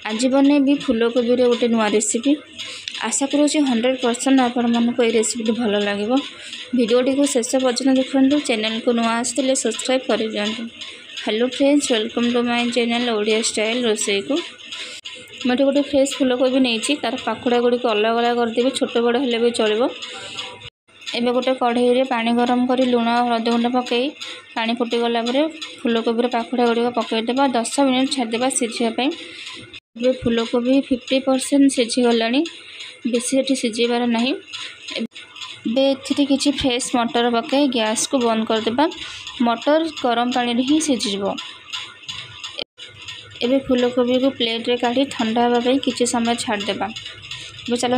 आज बनैबी फूलकोबी गोटे नुआ रेसिपी। आशा करुँच 100% आपको ये रेसिपी भल लगे। भिडटी को शेष पर्यटन देखते, चैनल को नुआ आसते सब्सक्राइब कर दिखाँ। Hello friends, welcome to my channel Odia style रोसई को। मैं गोटे फ्रेश फूलकोबी नहीं तार पाखुड़ा गुड़ी अलग अलग करदेवी, छोट बड़ हेल्ले भी चलो। एबे गोटे कढ़ई रे पानी गरम कर लुण हलदी गुंड पकई पानी फुटीगला फूलकोबी पाखुड़ा गुड़िक पकईदेवा 10 मिनिट छाड़देवा सीझापी। फूलकोबी 50% सीझीगला, बेसी ये सीझेबार ना। किसी फ्रेश मटर पकई गैस को बंद करदेवा। मटर गरम पानी रे ही सीझीज। एबे फूलकोबी को प्लेट रे काढ़ी ठंडा होगापी किसी समय छाड़देवा। चलो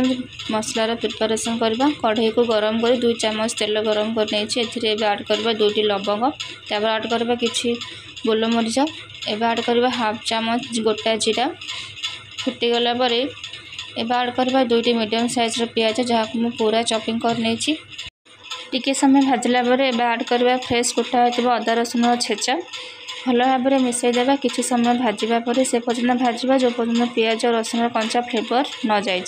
मसलार प्रिपरेशन करवा। कढ़ई को गरम कर 2 चामच तेल गरम कर ऐड करवा 2टी लवंग, तापर ऐड करवा किछि गोलमरीच, एबे ऐड करवा हाफ चामच गोटा जीरा। फुटीगला परे एबे ऐड करवा 2टी मीडियम साइज पियाज जहाँ को पूरा चॉपिंग कर नहीं। टिके समय भाजला परे एबे ऐड करवा फ्रेश कुटा होइतिबा अदा रसुन छेचा। भल भाव में मिसईदेवा। किसी समय भाजवा पर से पर्यटन भाजवा जो पर्यटन पियाज और रसुन कंचा फ्लेवर न जाए,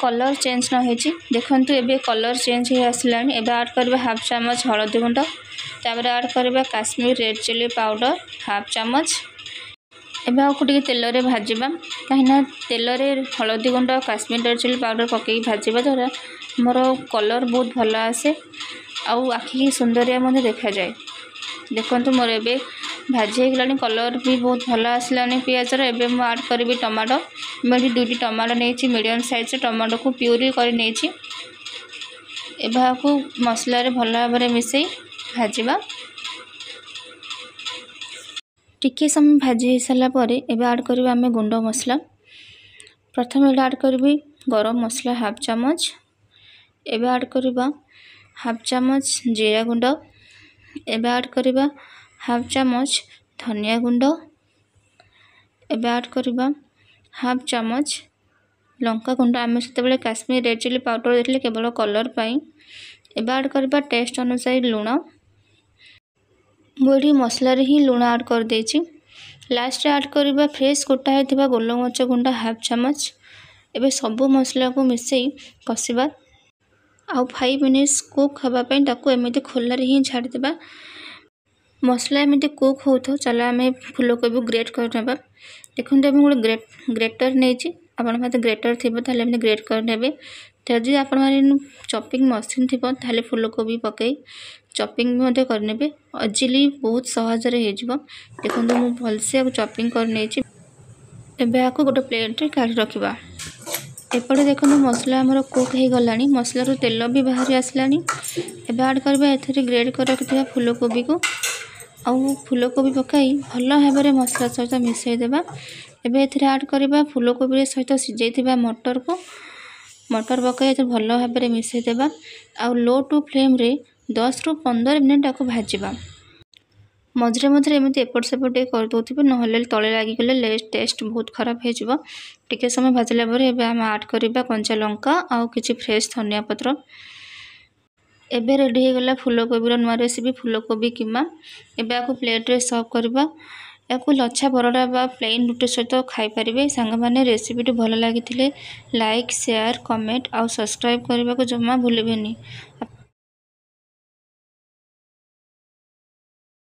कलर चेंज न होती। देखु एबे कलर चेंज हो आसला। एबे ऐड करवा हाफ चामच हलदी गुंड, तापर ऐड करवा Kashmir red chilli powder half चामच। एबे आपको तेल रे भाजवा, कहीं तेल रे हलदी गुंड काश्मीर रेड चिली पाउडर पकई भाजवा द्वारा मोर कलर बहुत भल आसे आउ आखि सुंदरिया मध्य देखा जाए। देखो मोर ए भाजी होगा, कलर भी बहुत भल आसला पियाजर। एबे मु ऐड करी टमाटो। मैं 2टी टमाटो नहीं मीडियम साइज टमाटो को प्यूरी कर नहीं। आपको मसला रे भल भाव में मिसई भाजवा। टिके समय भाजी हो सारापर एबे ऐड करबा आमे गुंड मसला। प्रथम ऐड करबी गरम मसला हाफ चामच। एबे ऐड करबा हाफ चामच जीरा गुंड। एबे ऐड करबा हाफ चामच धनिया गुंड। एबे ऐड करबा हाफ चामच लंका गुंड। आमे सेतेबेले काश्मीर रेड चिली पाउडर देथिले केवल कलर पाई। एबे ऐड करबा टेस्ट अनुसार लुण। मुझे मसला रे ही लुण ऐड कर देछि। लास्ट ऐड करबा फ्रेश कुटा होइतिबा गोलमरीच गुंड हाफ चामच। एबे सबु मसला को मिसई कसिबा आउ 5 मिनिट्स कुक हवा पई ताको एमिति खोला रे ही छाड़ देबा। मसला एमिति कुक हो तो चलो आमे फूलकोबी ग्रेट कर नेबा। देखो एबे गोटे ग्रेटर नहीं, आपण पाते ग्रेटर थिबो ताले एमिति ग्रेट कर नेबे। जदि आपण माने चॉपिंग मशीन थिबो ताले फूलकोबी पकई चॉपिंग भी कर नेबे। इजिली बहुत सहज रे हे जिवो। देखो मु भलसे चॉपिंग कर नेछि। एबे आको गोटे प्लेट रे काढी रखिबा। एपटे देखो मसला आमर कुक हो गला, मसला रो तेल भी बाहरी आसलानी। एबे ऐड करबा एथरे ग्रेट कर रखिथिबा फूलकोबी को आउ फूलकोबी पकाई भल भाव में मसला सहित मिसई देबा। एबे एथरे ऐड करबा फूलकोबी सहित सिझाइथिबा मटर को। मटर पकाई भल भाव में मिसई देबा आउ लो टू फ्लेम रे 10 ରୁ 15 मिनिट आको भाजवा। मझे मझे एमती एपट सेपट कर दौथिबे, नहले तले लागिगले टेस्ट बहुत खराब हो जिवो। टिके समय भाजला परे एबे हम ऐड करबा कंचा लंका आउ किछि फ्रेश धनिया पत्र। एबे रेडी हो गला फूलकोबी नुआ रेसिपी फूलकोबी कीमा। एबे आको प्लेट रे सर्व करबा। याको लच्छा परोटा बा प्लेन रुटी सहित खाई पारिबे। सांग माने रेसिपी भल लागिथिले लाइक शेयर कमेंट आउ सब्सक्राइब करबा को जम्मा भूलिबेनी।